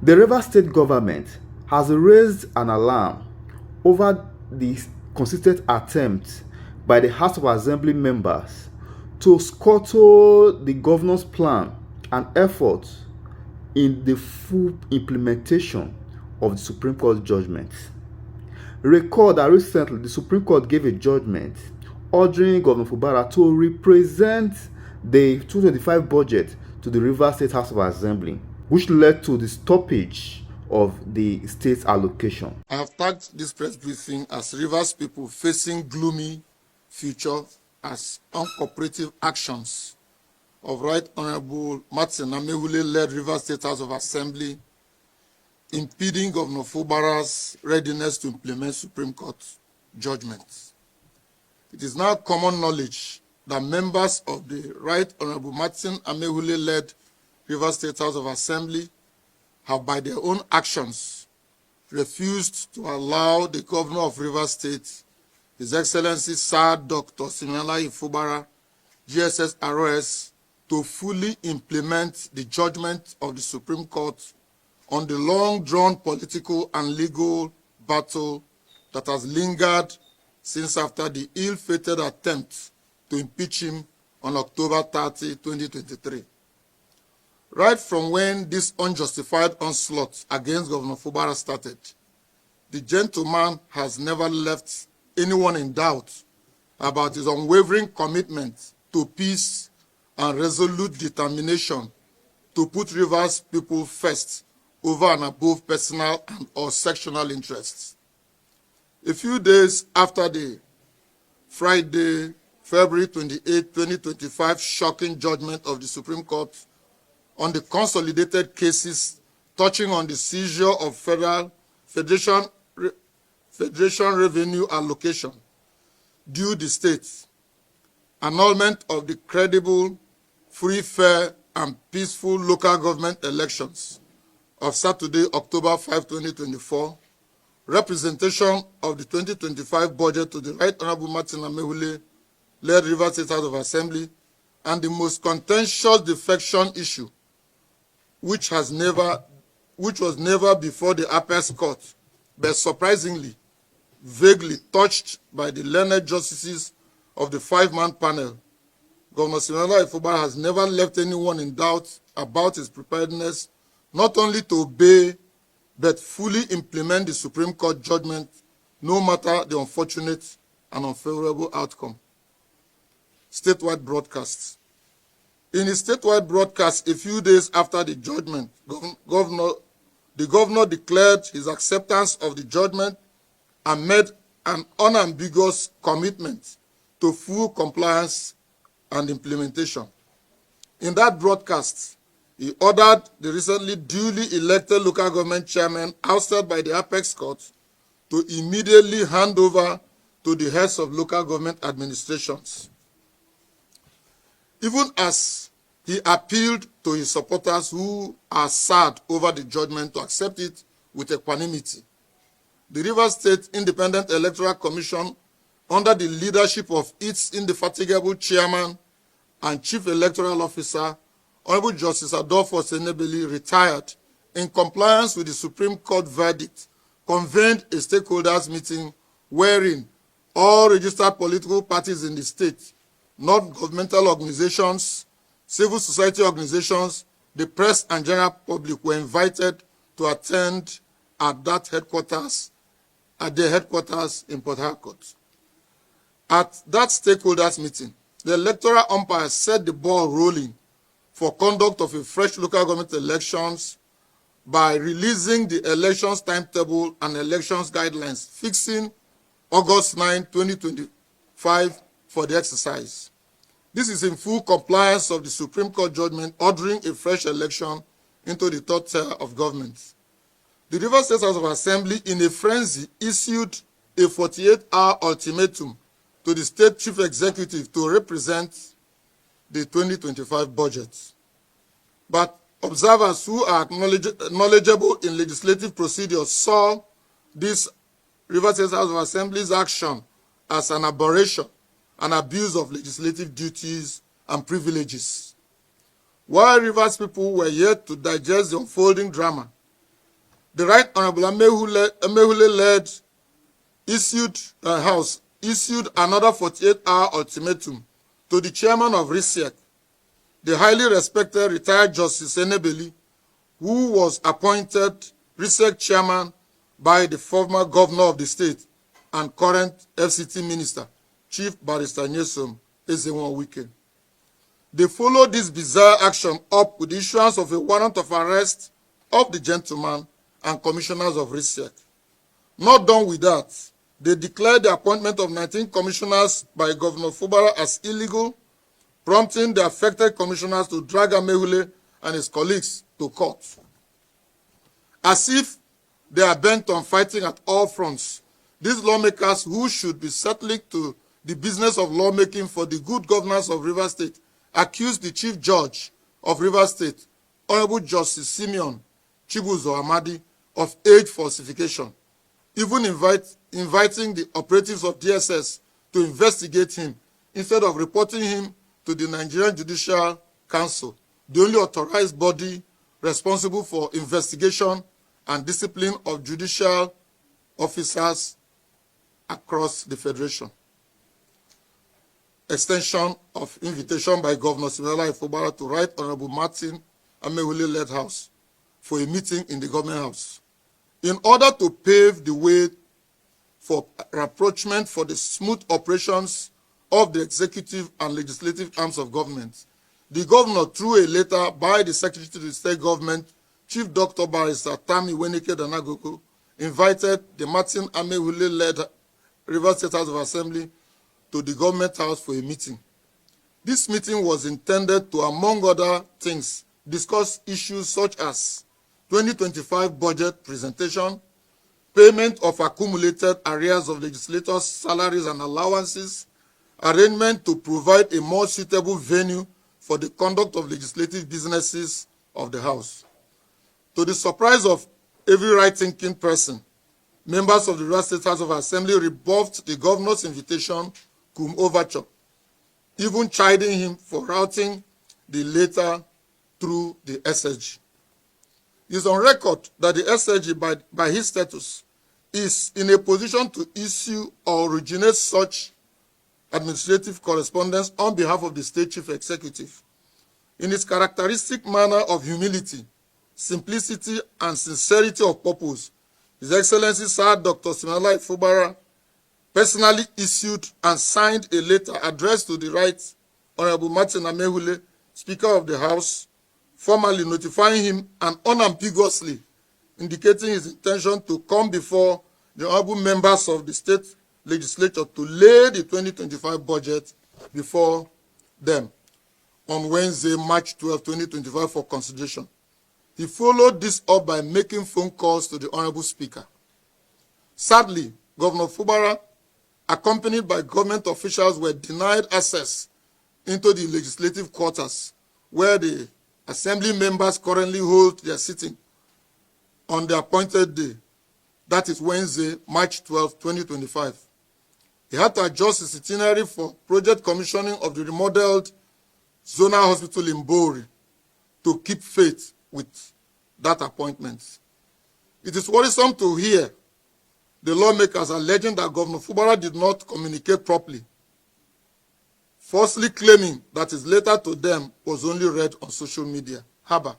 The Rivers State government has raised an alarm over the consistent attempt by the House of Assembly members to scuttle the governor's plan and efforts in the full implementation of the Supreme Court judgment. Recall that recently the Supreme Court gave a judgment ordering Governor Fubara to represent the 2025 budget to the Rivers State House of Assembly, which led to the stoppage of the state's allocation. I have tagged this press briefing as Rivers people facing gloomy future as uncooperative actions of Right Honorable Martin Amaewhule-led Rivers State House of Assembly impeding Governor Fubara's readiness to implement Supreme Court judgments. It is now common knowledge that members of the Right Honorable Martin Amaewhule-led Rivers State House of Assembly have by their own actions refused to allow the Governor of Rivers State, His Excellency Sir Dr. Siminalayi Fubara, GSS ROS, to fully implement the judgment of the Supreme Court on the long-drawn political and legal battle that has lingered since after the ill-fated attempt to impeach him on October 30, 2023. Right from when this unjustified onslaught against Governor Fubara started, the gentleman has never left anyone in doubt about his unwavering commitment to peace and resolute determination to put Rivers people first over and above personal and or sectional interests. A few days after the Friday, February 28, 2025 shocking judgment of the Supreme Court on the consolidated cases touching on the seizure of Federation revenue allocation due the states, annulment of the credible, free, fair, and peaceful local government elections of Saturday, October 5, 2024, representation of the 2025 budget to the Right Honorable Martin Amaewhule-led Rivers State House of Assembly, and the most contentious defection issue, which was never before the IPAC court, but surprisingly, vaguely touched by the learned justices of the five-man panel. Governor Siminalayi Fubara has never left anyone in doubt about his preparedness not only to obey, but fully implement the Supreme Court judgment, no matter the unfortunate and unfavorable outcome. Statewide broadcasts. In his statewide broadcast a few days after the judgment, the governor declared his acceptance of the judgment and made an unambiguous commitment to full compliance and implementation. In that broadcast, he ordered the recently duly elected local government chairman ousted by the IPAC court to immediately hand over to the heads of local government administrations. Even as he appealed to his supporters who are sad over the judgment to accept it with equanimity, the Rivers State Independent Electoral Commission, under the leadership of its indefatigable chairman and chief electoral officer, Honorable Justice Adolfo Senebeli, retired, in compliance with the Supreme Court verdict, convened a stakeholders meeting wherein all registered political parties in the state, non-governmental organizations, civil society organizations, the press and general public were invited to attend at their headquarters in Port Harcourt. At that stakeholders meeting, the electoral umpire set the ball rolling for conduct of a fresh local government elections by releasing the elections timetable and elections guidelines, fixing August 9, 2025 for the exercise. This is in full compliance of the Supreme Court judgment ordering a fresh election into the third tier of government. The Rivers State House of Assembly, in a frenzy, issued a 48-hour ultimatum to the state chief executive to represent the 2025 budget. But observers who are knowledgeable in legislative procedures saw this Rivers State House of Assembly's action as an aberration, an abuse of legislative duties and privileges. While Rivers people were yet to digest the unfolding drama, The Right Honorable Amaewhule-led House issued another 48-hour ultimatum to the chairman of RISEC, the highly respected retired Justice Enebeli, who was appointed RISEC chairman by the former governor of the state and current FCT minister, Chief Barrister Nyesom Wike. They followed this bizarre action up with the issuance of a warrant of arrest of the gentleman and commissioners of RISEC. Not done with that, they declared the appointment of 19 commissioners by Governor Fubara as illegal, prompting the affected commissioners to drag Amaewhule and his colleagues to court. As if they are bent on fighting at all fronts, these lawmakers who should be settling to the business of lawmaking for the good governance of Rivers State accused the Chief Judge of Rivers State, Honorable Justice Simeon Chibuzo Amadi, of age falsification, even inviting the operatives of DSS to investigate him instead of reporting him to the Nigerian Judicial Council, the only authorized body responsible for investigation and discipline of judicial officers across the Federation. Extension of invitation by Governor Siminalayi Fubara to Right Honorable Martin Amaewhule-led House for a meeting in the government house. In order to pave the way for rapprochement for the smooth operations of the executive and legislative arms of government, the governor, through a letter by the Secretary to the State Government, Chief Dr. Barrister Tami Wenike Danagogo, invited the Martin Amaewhule-led Rivers State House of Assembly to the government house for a meeting. This meeting was intended to, among other things, discuss issues such as 2025 budget presentation, payment of accumulated arrears of legislators' salaries and allowances, arrangement to provide a more suitable venue for the conduct of legislative businesses of the House. To the surprise of every right-thinking person, members of the Rivers State House of Assembly rebuffed the governor's invitation cum overture, even chiding him for routing the letter through the SSG. It is on record that the SSG, by his status, is in a position to issue or originate such administrative correspondence on behalf of the State Chief Executive. In its characteristic manner of humility, simplicity, and sincerity of purpose, His Excellency Sir Dr. Siminalayi Fubara personally issued and signed a letter addressed to the Right Honorable Martin Amaewhule, Speaker of the House, formally notifying him and unambiguously indicating his intention to come before the honorable members of the state legislature to lay the 2025 budget before them on Wednesday, March 12, 2025 for consideration. He followed this up by making phone calls to the Honorable Speaker. Sadly, Governor Fubara, accompanied by government officials, were denied access into the legislative quarters where the assembly members currently hold their sitting on the appointed day, that is Wednesday, March 12, 2025. He had to adjust his itinerary for project commissioning of the remodeled zonal hospital in Bori to keep faith with that appointment. It is worrisome to hear the lawmakers alleging that Governor Fubara did not communicate properly, falsely claiming that his letter to them was only read on social media. Haba.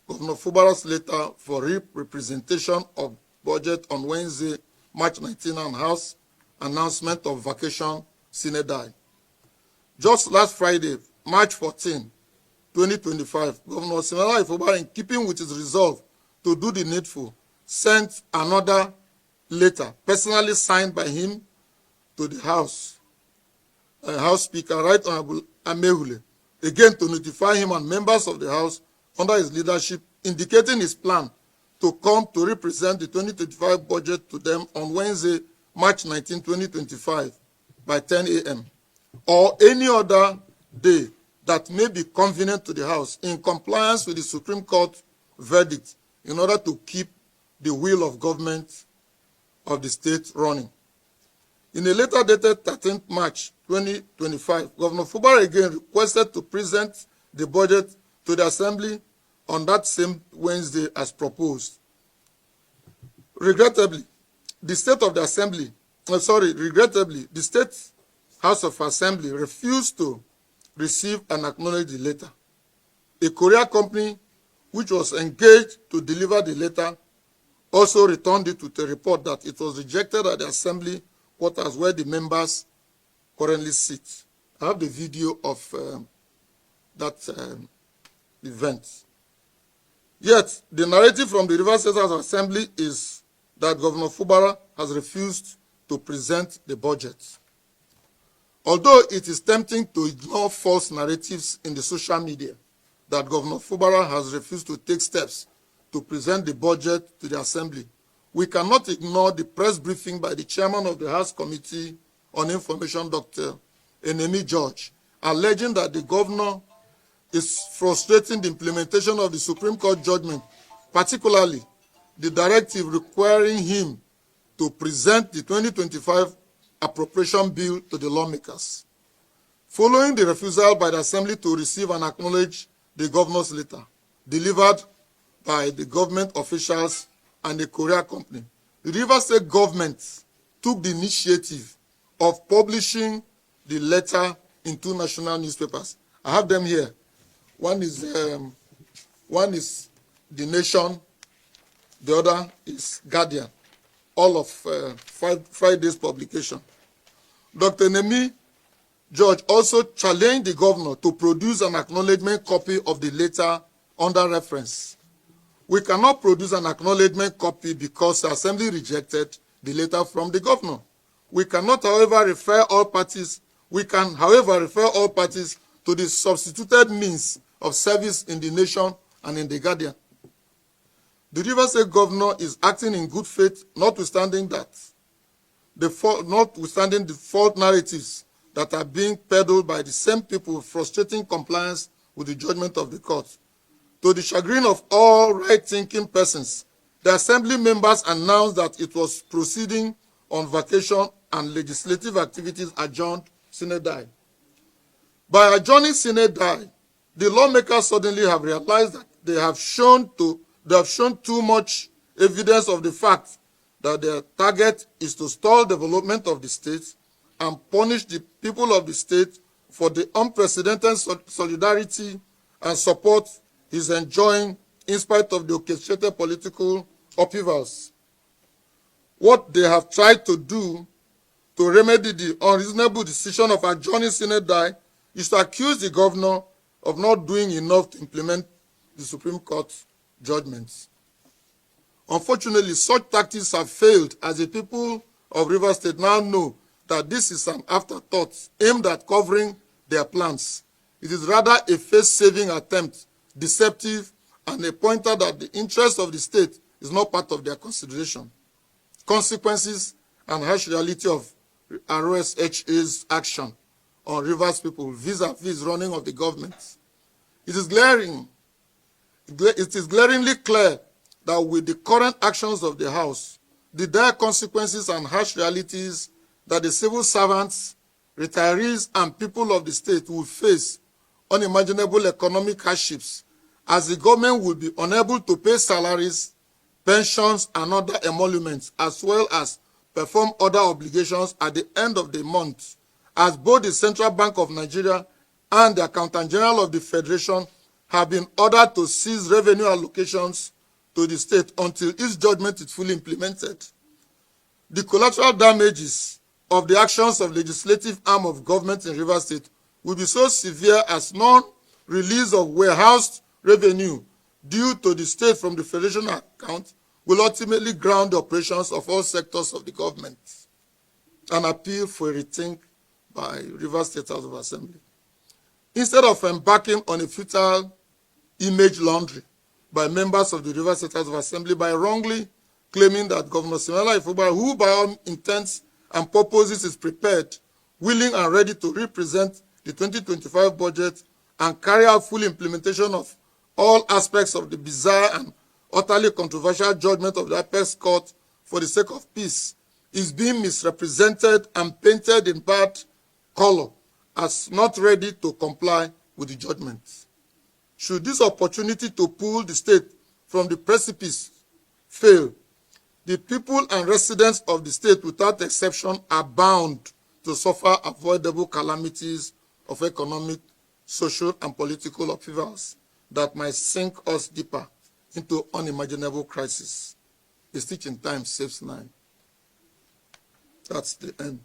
Governor Fubara's letter for representation of budget on Wednesday, March 19, and House announcement of vacation sine die. Just last Friday, March 14, 2025, Governor Siminalayi Fubara, in keeping with his resolve to do the needful, sent another letter personally signed by him to the House Speaker, Right Honorable Amaewhule, again to notify him and members of the House under his leadership, indicating his plan to come to represent the 2025 budget to them on Wednesday, March 19, 2025 by 10 a.m. or any other day that may be convenient to the House in compliance with the Supreme Court verdict in order to keep the wheel of government of the state running. In a letter dated 13th March 2025, Governor Fubara again requested to present the budget to the Assembly on that same Wednesday as proposed. Regrettably, the State House of Assembly refused to receive and acknowledge the letter. A courier company which was engaged to deliver the letter also returned it with a report that it was rejected at the Assembly quarters where the members currently sit. I have the video of that event. Yet, the narrative from the Rivers State House of Assembly is that Governor Fubara has refused to present the budget. Although it is tempting to ignore false narratives in the social media that Governor Fubara has refused to take steps to present the budget to the Assembly, we cannot ignore the press briefing by the chairman of the House Committee on Information, Dr. Enemi George, alleging that the governor is frustrating the implementation of the Supreme Court judgment, particularly the directive requiring him to present the 2025 appropriation bill to the lawmakers. Following the refusal by the Assembly to receive and acknowledge the governor's letter, delivered by the government officials and the courier company, the Rivers State government took the initiative of publishing the letter in 2 national newspapers. I have them here. One is The Nation, the other is Guardian, all of Friday's publication. Dr. Enemi George also challenged the governor to produce an acknowledgement copy of the letter under reference. We cannot produce an acknowledgement copy because the Assembly rejected the letter from the governor. We cannot, however, refer all parties to the substituted means of service in The Nation and in the Guardian. The Rivers State governor is acting in good faith, notwithstanding the false narratives that are being peddled by the same people frustrating compliance with the judgment of the court. To the chagrin of all right-thinking persons, the Assembly members announced that it was proceeding on vacation and legislative activities adjourned sine die. By adjourning sine die, the lawmakers suddenly have realized that they have shown too much evidence of the fact that their target is to stall development of the state and punish the people of the state for the unprecedented solidarity and support he's enjoying in spite of the orchestrated political upheavals. What they have tried to do to remedy the unreasonable decision of adjourning sine die is to accuse the governor of not doing enough to implement the Supreme Court judgments. Unfortunately, such tactics have failed, as the people of Rivers State now know that this is an afterthought aimed at covering their plans. It is rather a face-saving attempt, deceptive, and a pointer that the interest of the state is not part of their consideration. Consequences and harsh reality of ROSHA's action on Rivers people vis-a-vis running of the government. It is glaringly clear that with the current actions of the House, the dire consequences and harsh realities that the civil servants, retirees, and people of the state will face unimaginable economic hardships, as the government will be unable to pay salaries, pensions, and other emoluments, as well as perform other obligations at the end of the month, as both the Central Bank of Nigeria and the Accountant General of the Federation have been ordered to cease revenue allocations to the state until its judgment is fully implemented. The collateral damages of the actions of legislative arm of government in Rivers State will be so severe as non-release of warehoused revenue due to the state from the Federation account will ultimately ground the operations of all sectors of the government. An appeal for a rethink by Rivers State House of Assembly. Instead of embarking on a futile image laundry by members of the Rivers State House of Assembly by wrongly claiming that Governor Siminalayi, who by all intents and purposes is prepared, willing and ready to represent the 2025 budget and carry out full implementation of all aspects of the bizarre and utterly controversial judgment of the IPAC court for the sake of peace, is being misrepresented and painted in bad color as not ready to comply with the judgment. Should this opportunity to pull the state from the precipice fail, the people and residents of the state, without exception, are bound to suffer avoidable calamities of economic, social, and political upheavals that might sink us deeper into unimaginable crisis. A stitch in time saves nine. That's the end.